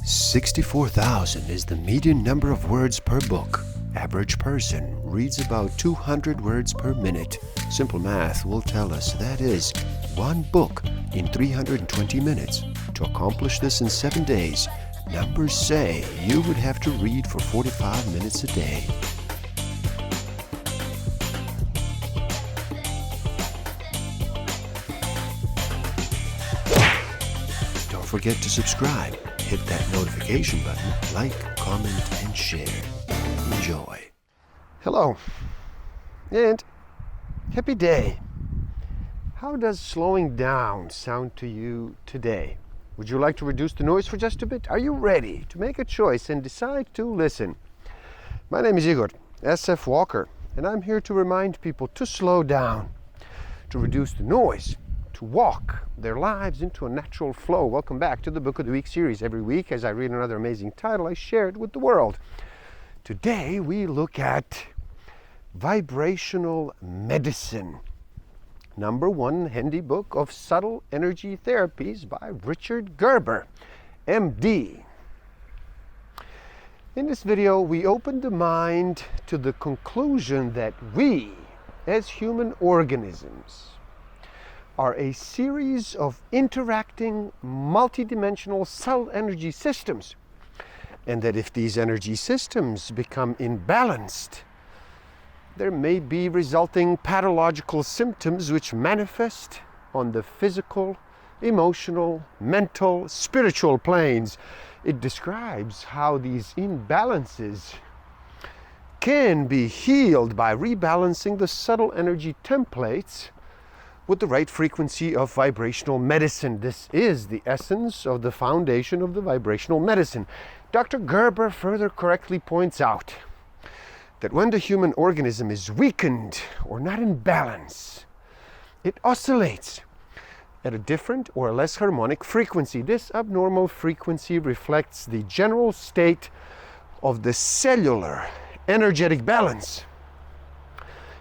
64,000 is the median number of words per book. Average person reads about 200 words per minute. Simple math will tell us that is one book in 320 minutes. To accomplish this in 7 days, numbers say you would have to read for 45 minutes a day. Don't forget to subscribe. Hit that notification button, like, comment, and share. Enjoy. Hello, and happy day. How does slowing down sound to you today? Would you like to reduce the noise for just a bit? Are you ready to make a choice and decide to listen? My name is Igor S.F. Walker, and I'm here to remind people to slow down, to reduce the noise, to walk their lives into a natural flow. Welcome back to the Book of the Week series. Every week, as I read another amazing title, I share it with the world. Today, we look at Vibrational Medicine, #1 handy book of subtle energy therapies by Richard Gerber, MD. In this video, we open the mind to the conclusion that we, as human organisms, are a series of interacting multidimensional cell energy systems, and that if these energy systems become imbalanced, there may be resulting pathological symptoms which manifest on the physical, emotional, mental, spiritual planes. It describes how these imbalances can be healed by rebalancing the subtle energy templates with the right frequency of vibrational medicine. This is the essence of the foundation of the vibrational medicine. Dr. Gerber further correctly points out that when the human organism is weakened or not in balance, it oscillates at a different or less harmonic frequency. This abnormal frequency reflects the general state of the cellular energetic balance.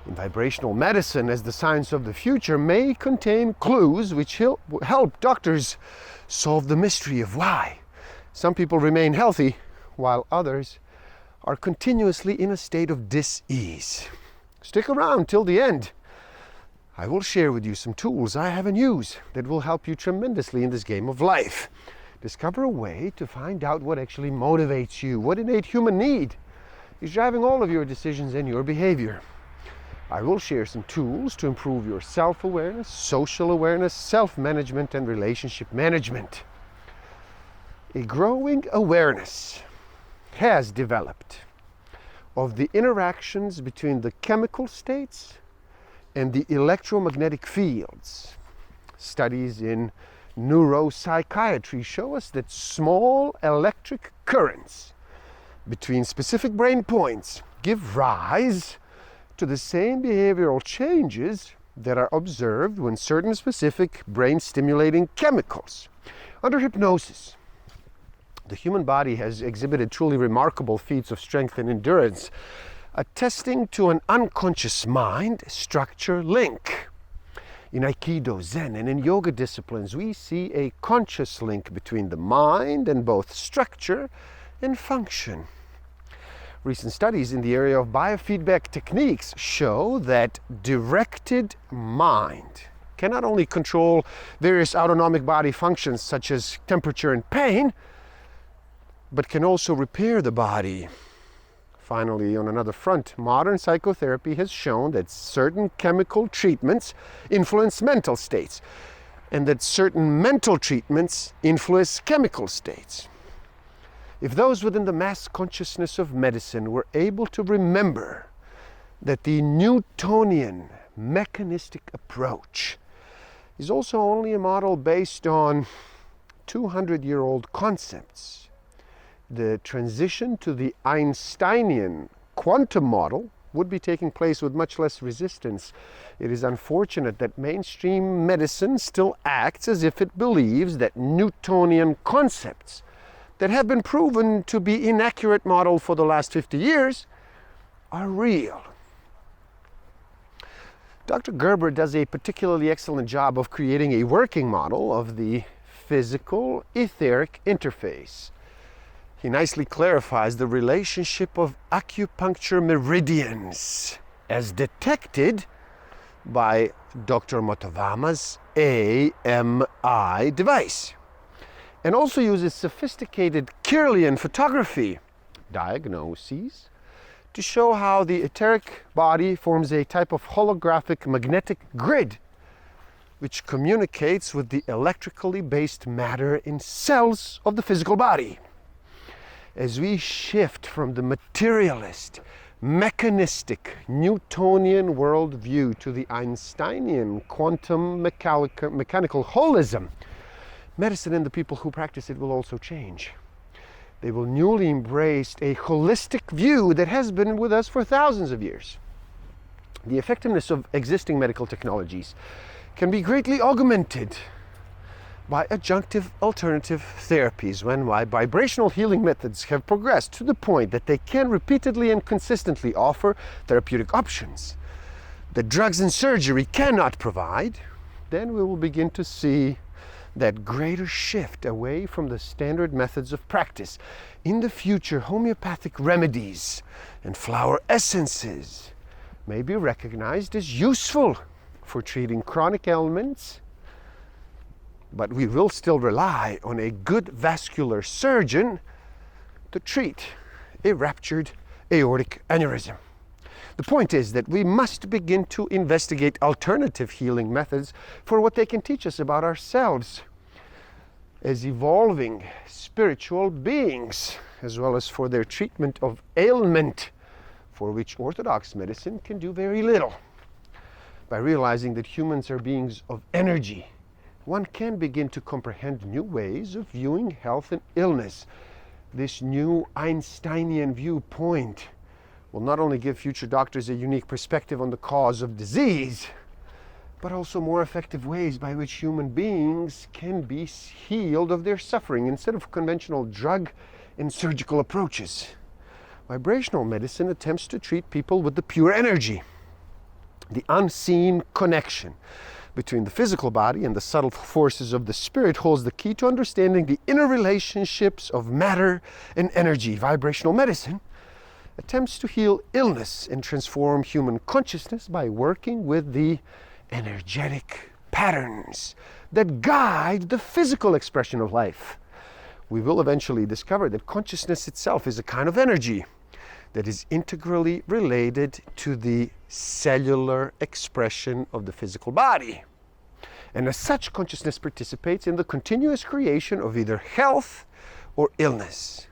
In vibrational medicine, as the science of the future, may contain clues which help doctors solve the mystery of why some people remain healthy while others are continuously in a state of dis-ease. Stick around till the end. I will share with you some tools I have and use that will help you tremendously in this game of life. Discover a way to find out what actually motivates you, what innate human need is driving all of your decisions and your behavior. I will share some tools to improve your self-awareness, social awareness, self-management, and relationship management. A growing awareness has developed of the interactions between the chemical states and the electromagnetic fields. Studies in neuropsychiatry show us that small electric currents between specific brain points give rise to the same behavioral changes that are observed when certain specific brain-stimulating chemicals. Under hypnosis, the human body has exhibited truly remarkable feats of strength and endurance, attesting to an unconscious mind-structure link. In Aikido, Zen, and in yoga disciplines, we see a conscious link between the mind and both structure and function. Recent studies in the area of biofeedback techniques show that directed mind can not only control various autonomic body functions such as temperature and pain, but can also repair the body. Finally, on another front, modern psychotherapy has shown that certain chemical treatments influence mental states, and that certain mental treatments influence chemical states. If those within the mass consciousness of medicine were able to remember that the Newtonian mechanistic approach is also only a model based on 200-year-old concepts, the transition to the Einsteinian quantum model would be taking place with much less resistance. It is unfortunate that mainstream medicine still acts as if it believes that Newtonian concepts that have been proven to be inaccurate model for the last 50 years are real. Dr. Gerber does a particularly excellent job of creating a working model of the physical etheric interface he nicely clarifies the relationship of acupuncture meridians as detected by Dr. Motovama's AMI device, and also uses sophisticated Kirlian photography diagnoses to show how the etheric body forms a type of holographic magnetic grid which communicates with the electrically based matter in cells of the physical body. As we shift from the materialist, mechanistic, Newtonian worldview to the Einsteinian quantum mechanical holism, medicine and the people who practice it will also change. They will newly embrace a holistic view that has been with us for thousands of years. The effectiveness of existing medical technologies can be greatly augmented by adjunctive alternative therapies when vibrational healing methods have progressed to the point that they can repeatedly and consistently offer therapeutic options that drugs and surgery cannot provide. Then we will begin to see that greater shift away from the standard methods of practice. In the future, homeopathic remedies and flower essences may be recognized as useful for treating chronic ailments, but we will still rely on a good vascular surgeon to treat a ruptured aortic aneurysm. The point is that we must begin to investigate alternative healing methods for what they can teach us about ourselves as evolving spiritual beings, as well as for their treatment of ailment, for which orthodox medicine can do very little. By realizing that humans are beings of energy, one can begin to comprehend new ways of viewing health and illness. This new Einsteinian viewpoint will not only give future doctors a unique perspective on the cause of disease, but also more effective ways by which human beings can be healed of their suffering instead of conventional drug and surgical approaches. Vibrational medicine attempts to treat people with the pure energy. The unseen connection between the physical body and the subtle forces of the spirit holds the key to understanding the inner relationships of matter and energy. Vibrational medicine attempts to heal illness and transform human consciousness by working with the energetic patterns that guide the physical expression of life. We will eventually discover that consciousness itself is a kind of energy that is integrally related to the cellular expression of the physical body. And as such, consciousness participates in the continuous creation of either health or illness.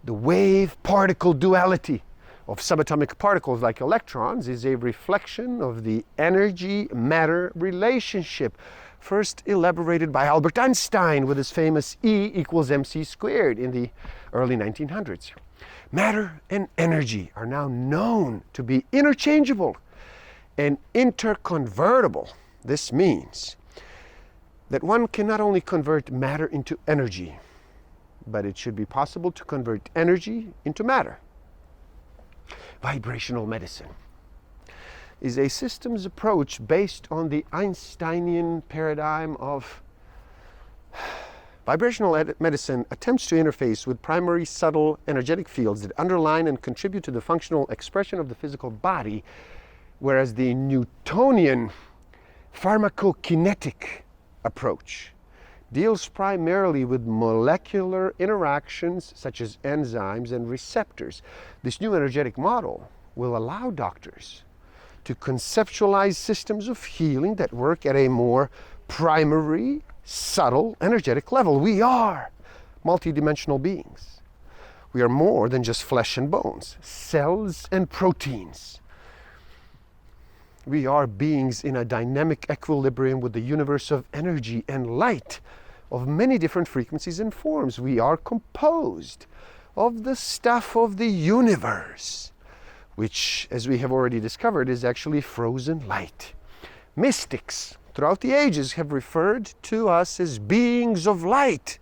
The wave-particle duality of subatomic particles like electrons is a reflection of the energy-matter relationship, first elaborated by Albert Einstein with his famous E equals mc squared in the early 1900s. Matter and energy are now known to be interchangeable and interconvertible. This means that one can not only convert matter into energy, but it should be possible to convert energy into matter. Vibrational medicine is a systems approach based on the Einsteinian paradigm of vibrational medicine attempts to interface with primary subtle energetic fields that underline and contribute to the functional expression of the physical body, whereas the Newtonian pharmacokinetic approach deals primarily with molecular interactions such as enzymes and receptors. This new energetic model will allow doctors to conceptualize systems of healing that work at a more primary, subtle, energetic level. We are multidimensional beings. We are more than just flesh and bones, cells and proteins. We are beings in a dynamic equilibrium with the universe of energy and light of many different frequencies and forms. We are composed of the stuff of the universe, which, as we have already discovered, is actually frozen light. Mystics throughout the ages have referred to us as beings of light.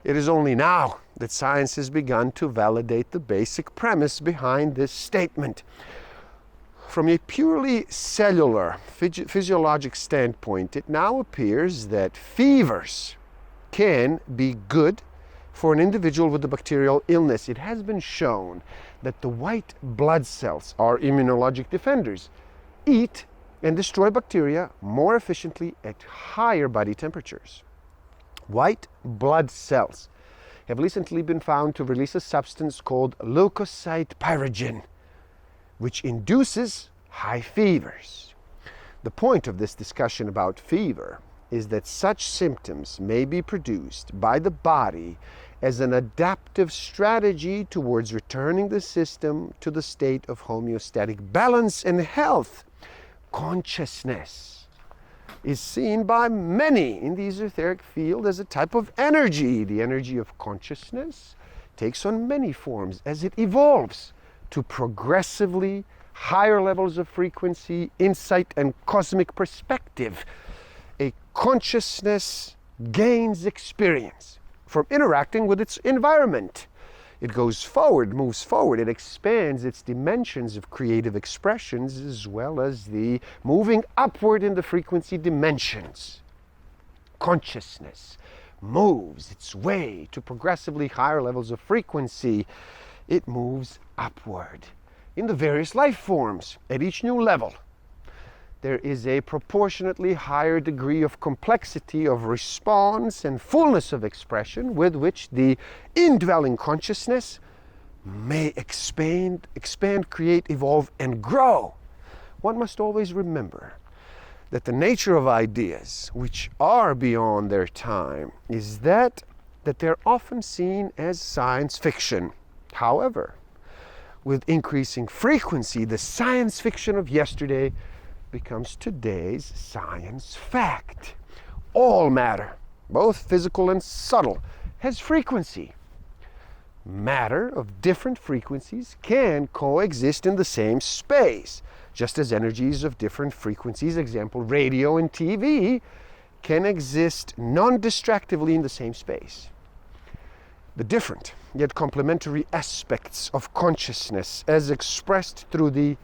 It is only now that science has begun to validate the basic premise behind this statement. From a purely cellular, physiologic standpoint, it now appears that fevers can be good for an individual with a bacterial illness. It has been shown that the white blood cells, our immunologic defenders, eat and destroy bacteria more efficiently at higher body temperatures. White blood cells have recently been found to release a substance called leukocyte pyrogen, which induces high fevers. The point of this discussion about fever is that such symptoms may be produced by the body as an adaptive strategy towards returning the system to the state of homeostatic balance and health. Consciousness is seen by many in the esoteric field as a type of energy. The energy of consciousness takes on many forms as it evolves to progressively higher levels of frequency, insight, and cosmic perspective. A consciousness gains experience from interacting with its environment. It goes forward, moves forward, it expands its dimensions of creative expressions as well as the moving upward in the frequency dimensions. Consciousness moves its way to progressively higher levels of frequency. It moves upward in the various life forms at each new level. There is a proportionately higher degree of complexity of response and fullness of expression with which the indwelling consciousness may expand, create, evolve, and grow. One must always remember that the nature of ideas, which are beyond their time, is that they're often seen as science fiction. However, with increasing frequency, the science fiction of yesterday becomes today's science fact. All matter, both physical and subtle, has frequency. Matter of different frequencies can coexist in the same space, just as energies of different frequencies, example radio and TV, can exist non-distractively in the same space. The different yet complementary aspects of consciousness as expressed through the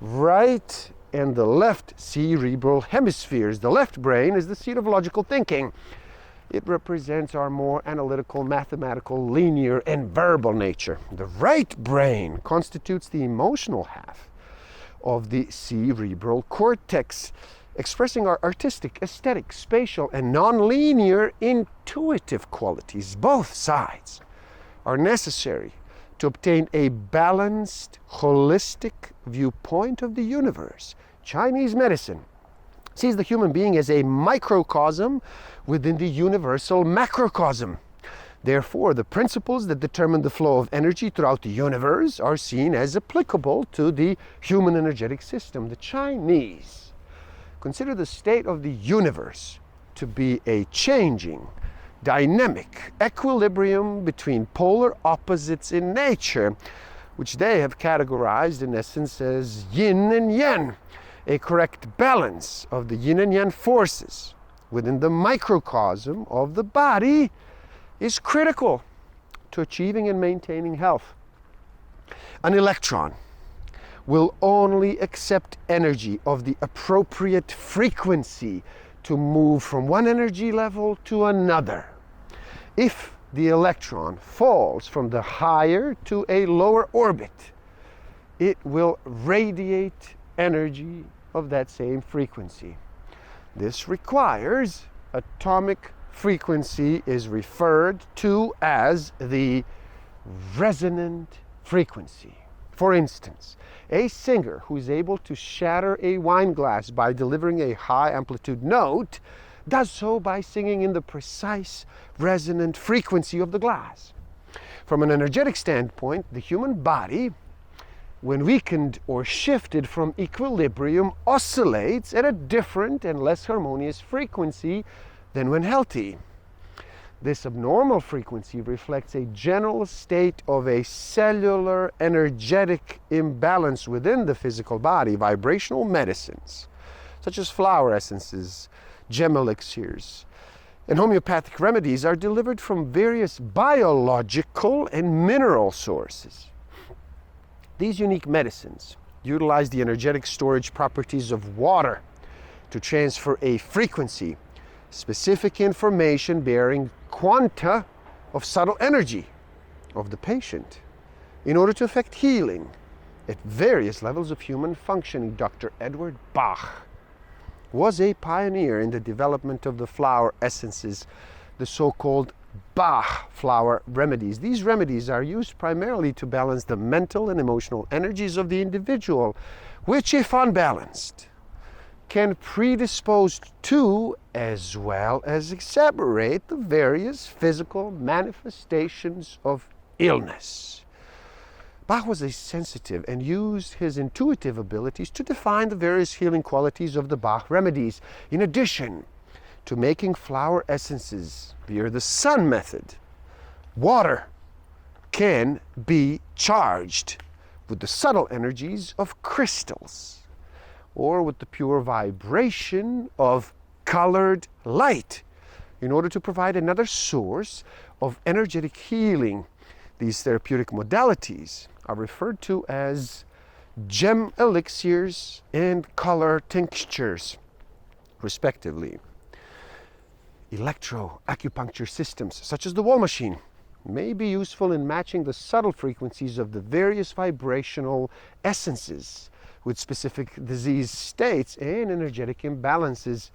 right and the left cerebral hemispheres. The left brain is the seat of logical thinking. It represents our more analytical, mathematical, linear, and verbal nature. The right brain constitutes the emotional half of the cerebral cortex, expressing our artistic, aesthetic, spatial, and non-linear intuitive qualities. Both sides are necessary to obtain a balanced, holistic viewpoint of the universe. Chinese medicine sees the human being as a microcosm within the universal macrocosm. Therefore, the principles that determine the flow of energy throughout the universe are seen as applicable to the human energetic system. The Chinese consider the state of the universe to be a changing, dynamic equilibrium between polar opposites in nature, which they have categorized in essence as yin and yang. A correct balance of the yin and yang forces within the microcosm of the body is critical to achieving and maintaining health. An electron will only accept energy of the appropriate frequency to move from one energy level to another. If the electron falls from the higher to a lower orbit, it will radiate energy of that same frequency. This requires atomic frequency is referred to as the resonant frequency. For instance, a singer who is able to shatter a wine glass by delivering a high amplitude note does so by singing in the precise resonant frequency of the glass. From an energetic standpoint, the human body, when weakened or shifted from equilibrium, oscillates at a different and less harmonious frequency than when healthy. This abnormal frequency reflects a general state of a cellular energetic imbalance within the physical body. Vibrational medicines, such as flower essences, gem elixirs, and homeopathic remedies are delivered from various biological and mineral sources. These unique medicines utilize the energetic storage properties of water to transfer a frequency, specific information bearing quanta of subtle energy of the patient in order to effect healing at various levels of human functioning. Dr. Edward Bach was a pioneer in the development of the flower essences, the so-called Bach flower remedies. These remedies are used primarily to balance the mental and emotional energies of the individual, which, if unbalanced, can predispose to as well as exacerbate the various physical manifestations of illness. Bach was a sensitive and used his intuitive abilities to define the various healing qualities of the Bach remedies. In addition to making flower essences via the sun method, water can be charged with the subtle energies of crystals or with the pure vibration of colored light in order to provide another source of energetic healing. These therapeutic modalities are referred to as gem elixirs and color tinctures, respectively. Electroacupuncture systems, such as the wall machine, may be useful in matching the subtle frequencies of the various vibrational essences with specific disease states and energetic imbalances,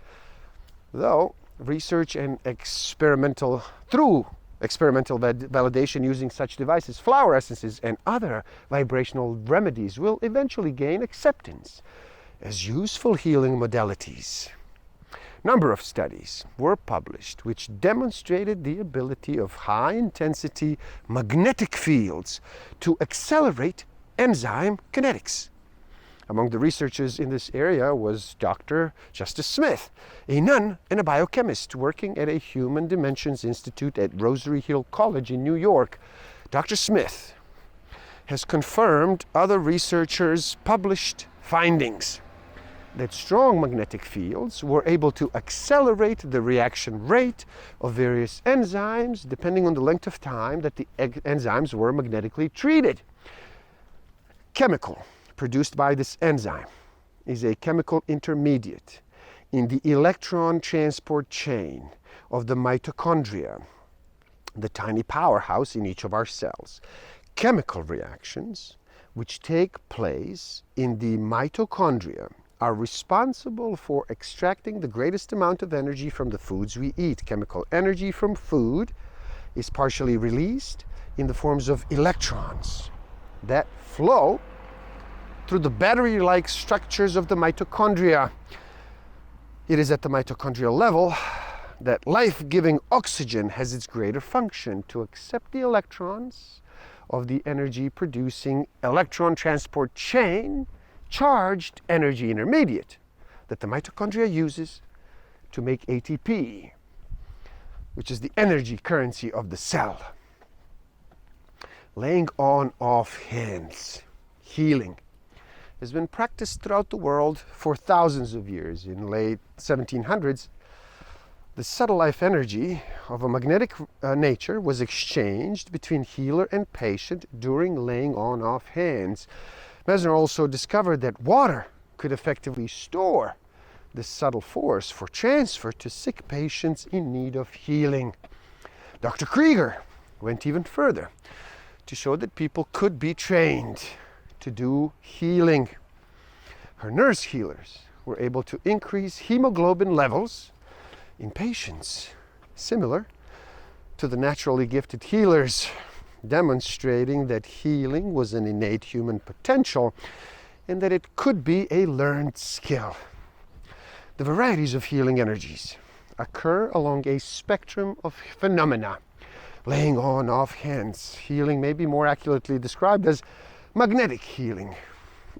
though research and experimental validation using such devices, flower essences, and other vibrational remedies will eventually gain acceptance as useful healing modalities. Number of studies were published which demonstrated the ability of high-intensity magnetic fields to accelerate enzyme kinetics. Among the researchers in this area was Dr. Justice Smith, a nun and a biochemist working at a Human Dimensions Institute at Rosary Hill College in New York. Dr. Smith has confirmed other researchers' published findings that strong magnetic fields were able to accelerate the reaction rate of various enzymes depending on the length of time that the enzymes were magnetically treated. Chemical produced by this enzyme is a chemical intermediate in the electron transport chain of the mitochondria, the tiny powerhouse in each of our cells. Chemical reactions which take place in the mitochondria are responsible for extracting the greatest amount of energy from the foods we eat. Chemical energy from food is partially released in the forms of electrons that flow through the battery-like structures of the mitochondria. It is at the mitochondrial level that life-giving oxygen has its greater function to accept the electrons of the energy-producing electron transport chain charged energy intermediate that the mitochondria uses to make ATP, which is the energy currency of the cell. Laying on of hands, healing, has been practiced throughout the world for thousands of years. In late 1700s, the subtle life energy of a magnetic nature was exchanged between healer and patient during laying on of hands. Mesmer also discovered that water could effectively store this subtle force for transfer to sick patients in need of healing. Dr. Krieger went even further to show that people could be trained to do healing. Her nurse healers were able to increase hemoglobin levels in patients, similar to the naturally gifted healers, demonstrating that healing was an innate human potential and that it could be a learned skill. The varieties of healing energies occur along a spectrum of phenomena. Laying on of hands healing may be more accurately described as magnetic healing.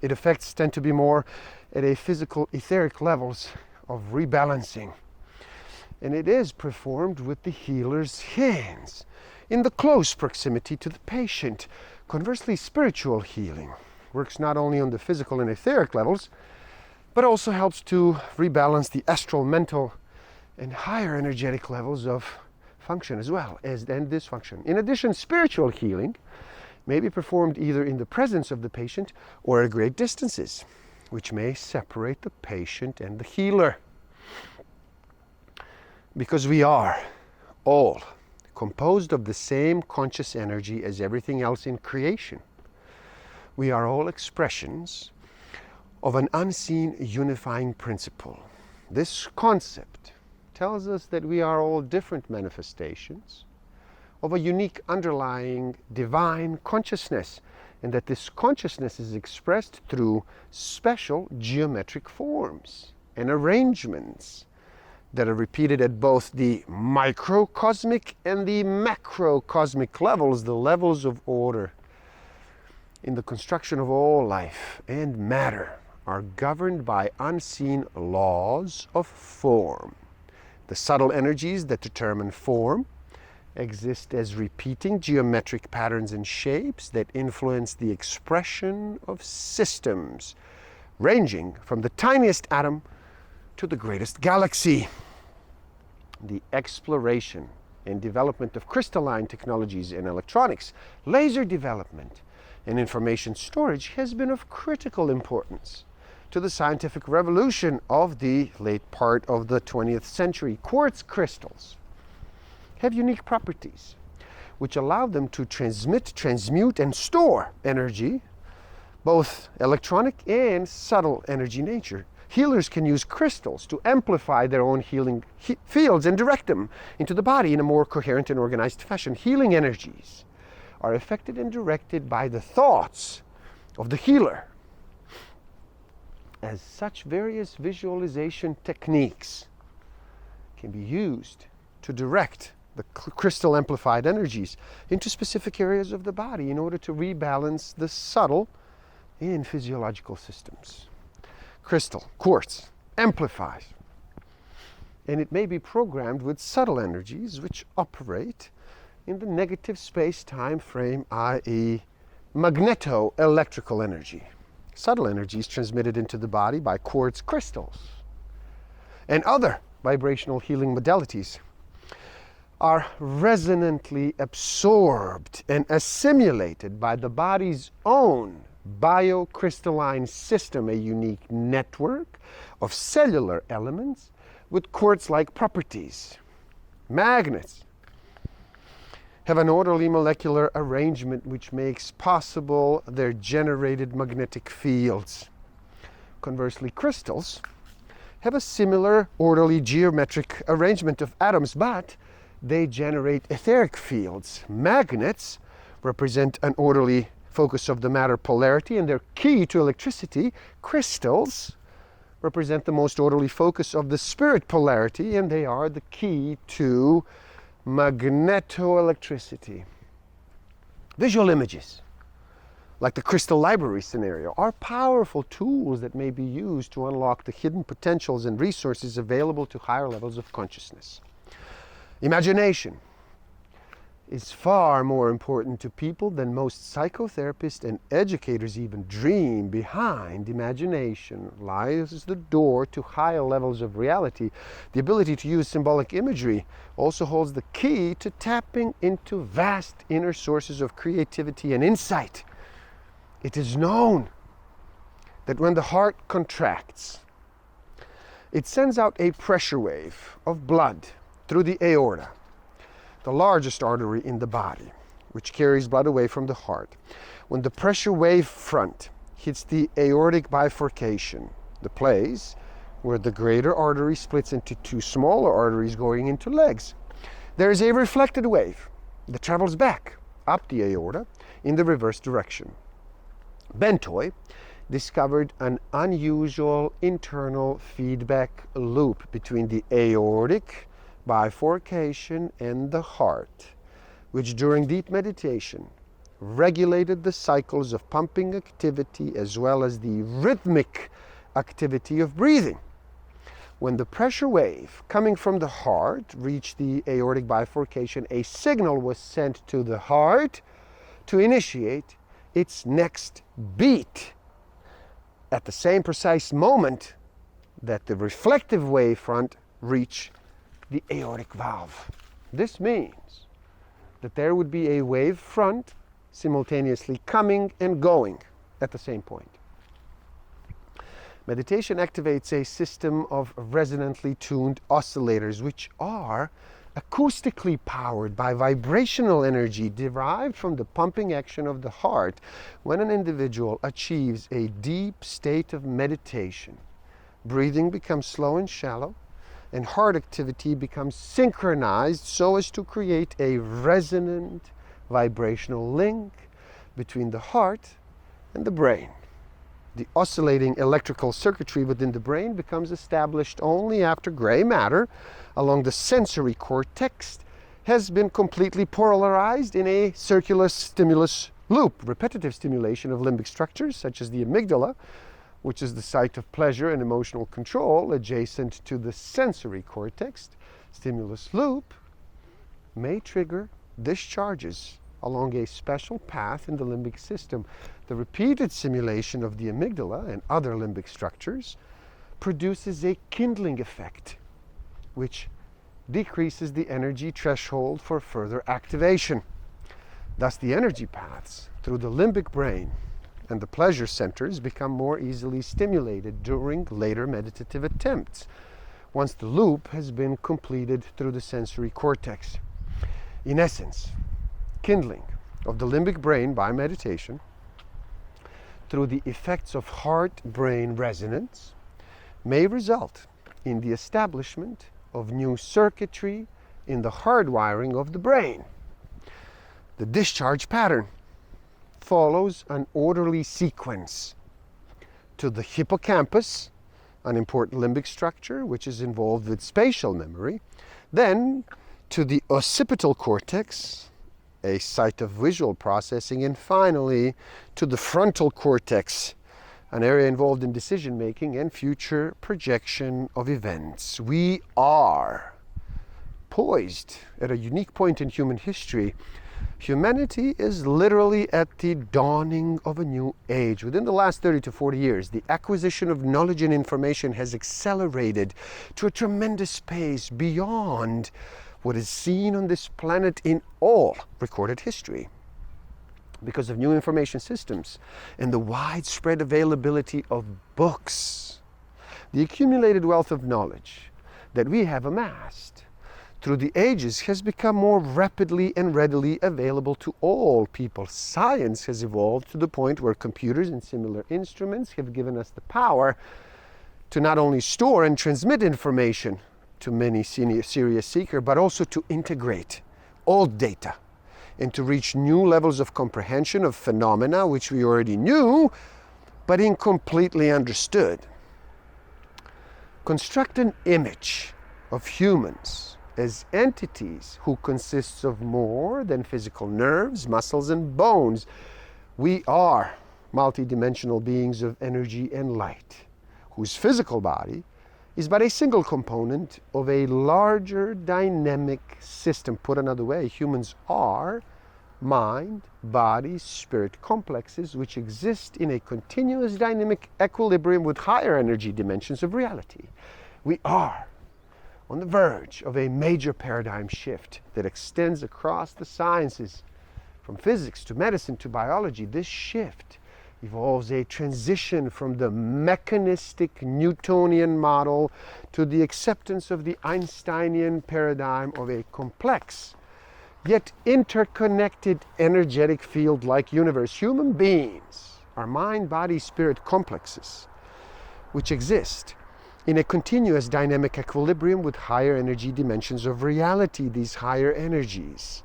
Its effects tend to be more at a physical etheric levels of rebalancing, and it is performed with the healer's hands in the close proximity to the patient. Conversely, spiritual healing works not only on the physical and etheric levels, but also helps to rebalance the astral, mental, and higher energetic levels of function as well as then dysfunction. In addition, spiritual healing may be performed either in the presence of the patient or at great distances, which may separate the patient and the healer. Because we are all composed of the same conscious energy as everything else in creation. We are all expressions of an unseen unifying principle. This concept tells us that we are all different manifestations of a unique underlying divine consciousness, and that this consciousness is expressed through special geometric forms and arrangements that are repeated at both the microcosmic and the macrocosmic levels, the levels of order in the construction of all life and matter are governed by unseen laws of form. The subtle energies that determine form exist as repeating geometric patterns and shapes that influence the expression of systems, ranging from the tiniest atom to the greatest galaxy. The exploration and development of crystalline technologies in electronics, laser development, and information storage has been of critical importance to the scientific revolution of the late part of the 20th century. Quartz crystals have unique properties which allow them to transmit, transmute, and store energy, both electronic and subtle energy nature. Healers can use crystals to amplify their own healing fields and direct them into the body in a more coherent and organized fashion. Healing energies are affected and directed by the thoughts of the healer. As such, various visualization techniques can be used to direct the crystal amplified energies into specific areas of the body in order to rebalance the subtle and physiological systems. Crystal, quartz, amplifies, and it may be programmed with subtle energies which operate in the negative space-time frame, i.e. magneto-electrical energy. Subtle energies transmitted into the body by quartz crystals and other vibrational healing modalities are resonantly absorbed and assimilated by the body's own biocrystalline system, a unique network of cellular elements with quartz-like properties. Magnets have an orderly molecular arrangement which makes possible their generated magnetic fields. Conversely, crystals have a similar orderly geometric arrangement of atoms, but they generate etheric fields. Magnets represent an orderly focus of the matter polarity and they're key to electricity. Crystals represent the most orderly focus of the spirit polarity and they are the key to magnetoelectricity. Visual images, like the crystal library scenario, are powerful tools that may be used to unlock the hidden potentials and resources available to higher levels of consciousness. Imagination is far more important to people than most psychotherapists and educators even dream. Behind imagination lies the door to higher levels of reality. The ability to use symbolic imagery also holds the key to tapping into vast inner sources of creativity and insight. It is known that when the heart contracts, it sends out a pressure wave of blood through the aorta, the largest artery in the body, which carries blood away from the heart. When the pressure wave front hits the aortic bifurcation, the place where the greater artery splits into two smaller arteries going into legs, there is a reflected wave that travels back up the aorta in the reverse direction. Bentoi discovered an unusual internal feedback loop between the aortic bifurcation and the heart, which during deep meditation regulated the cycles of pumping activity as well as the rhythmic activity of breathing. When the pressure wave coming from the heart reached the aortic bifurcation, a signal was sent to the heart to initiate its next beat at the same precise moment that the reflective wave front reached the aortic valve. This means that there would be a wave front simultaneously coming and going at the same point. Meditation activates a system of resonantly tuned oscillators, which are acoustically powered by vibrational energy derived from the pumping action of the heart. When an individual achieves a deep state of meditation, breathing becomes slow and shallow, and heart activity becomes synchronized so as to create a resonant vibrational link between the heart and the brain. The oscillating electrical circuitry within the brain becomes established only after gray matter along the sensory cortex has been completely polarized in a circular stimulus loop. Repetitive stimulation of limbic structures such as the amygdala, which is the site of pleasure and emotional control adjacent to the sensory cortex stimulus loop, may trigger discharges along a special path in the limbic system. The repeated stimulation of the amygdala and other limbic structures produces a kindling effect, which decreases the energy threshold for further activation. Thus, the energy paths through the limbic brain and the pleasure centers become more easily stimulated during later meditative attempts, once the loop has been completed through the sensory cortex. In essence, kindling of the limbic brain by meditation through the effects of heart-brain resonance may result in the establishment of new circuitry in the hardwiring of the brain. The discharge pattern follows an orderly sequence to the hippocampus, an important limbic structure which is involved with spatial memory, then to the occipital cortex, a site of visual processing, and finally to the frontal cortex, an area involved in decision making and future projection of events. We are poised at a unique point in human history. Humanity is literally at the dawning of a new age. Within the last 30 to 40 years, the acquisition of knowledge and information has accelerated to a tremendous pace beyond what is seen on this planet in all recorded history. Because of new information systems and the widespread availability of books, the accumulated wealth of knowledge that we have amassed through the ages has become more rapidly and readily available to all people. Science has evolved to the point where computers and similar instruments have given us the power to not only store and transmit information to many serious seekers, but also to integrate old data and to reach new levels of comprehension of phenomena which we already knew, but incompletely understood. Construct an image of humans as entities who consists of more than physical nerves, muscles, and bones. We are multidimensional beings of energy and light, whose physical body is but a single component of a larger dynamic system. Put another way, humans are mind, body, spirit complexes which exist in a continuous dynamic equilibrium with higher energy dimensions of reality. We are on the verge of a major paradigm shift that extends across the sciences, from physics to medicine to biology. This shift involves a transition from the mechanistic Newtonian model to the acceptance of the Einsteinian paradigm of a complex yet interconnected energetic field-like universe. Human beings are mind, body, spirit complexes which exist in a continuous dynamic equilibrium with higher energy dimensions of reality. These higher energies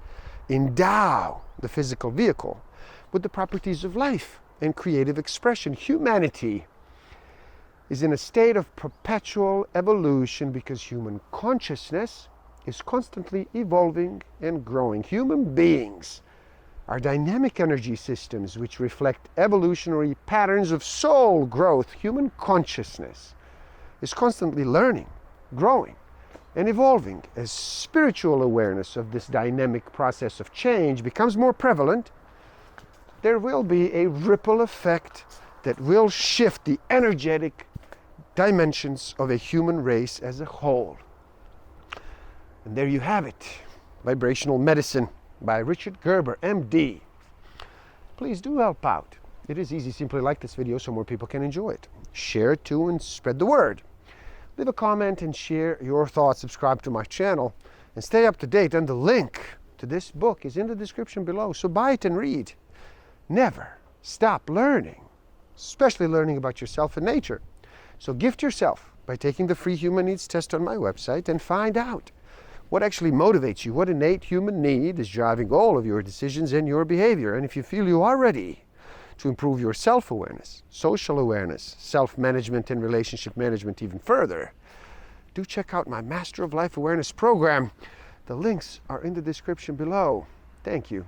endow the physical vehicle with the properties of life and creative expression. Humanity is in a state of perpetual evolution because human consciousness is constantly evolving and growing. Human beings are dynamic energy systems which reflect evolutionary patterns of soul growth. Human consciousness is constantly learning, growing, and evolving. As spiritual awareness of this dynamic process of change becomes more prevalent, there will be a ripple effect that will shift the energetic dimensions of a human race as a whole. And there you have it, Vibrational Medicine by Richard Gerber, MD. Please do help out. It is easy. Simply like this video so more people can enjoy it. Share it too and spread the word. Leave a comment and share your thoughts. Subscribe to my channel and stay up to date. And the link to this book is in the description below, so buy it and read. Never stop learning, especially learning about yourself and nature. So gift yourself by taking the free human needs test on my website and find out what actually motivates you, what innate human need is driving all of your decisions and your behavior. And if you feel you are ready to improve your self-awareness, social awareness, self-management, and relationship management even further, do check out my Master of Life Awareness program. The links are in the description below. Thank you.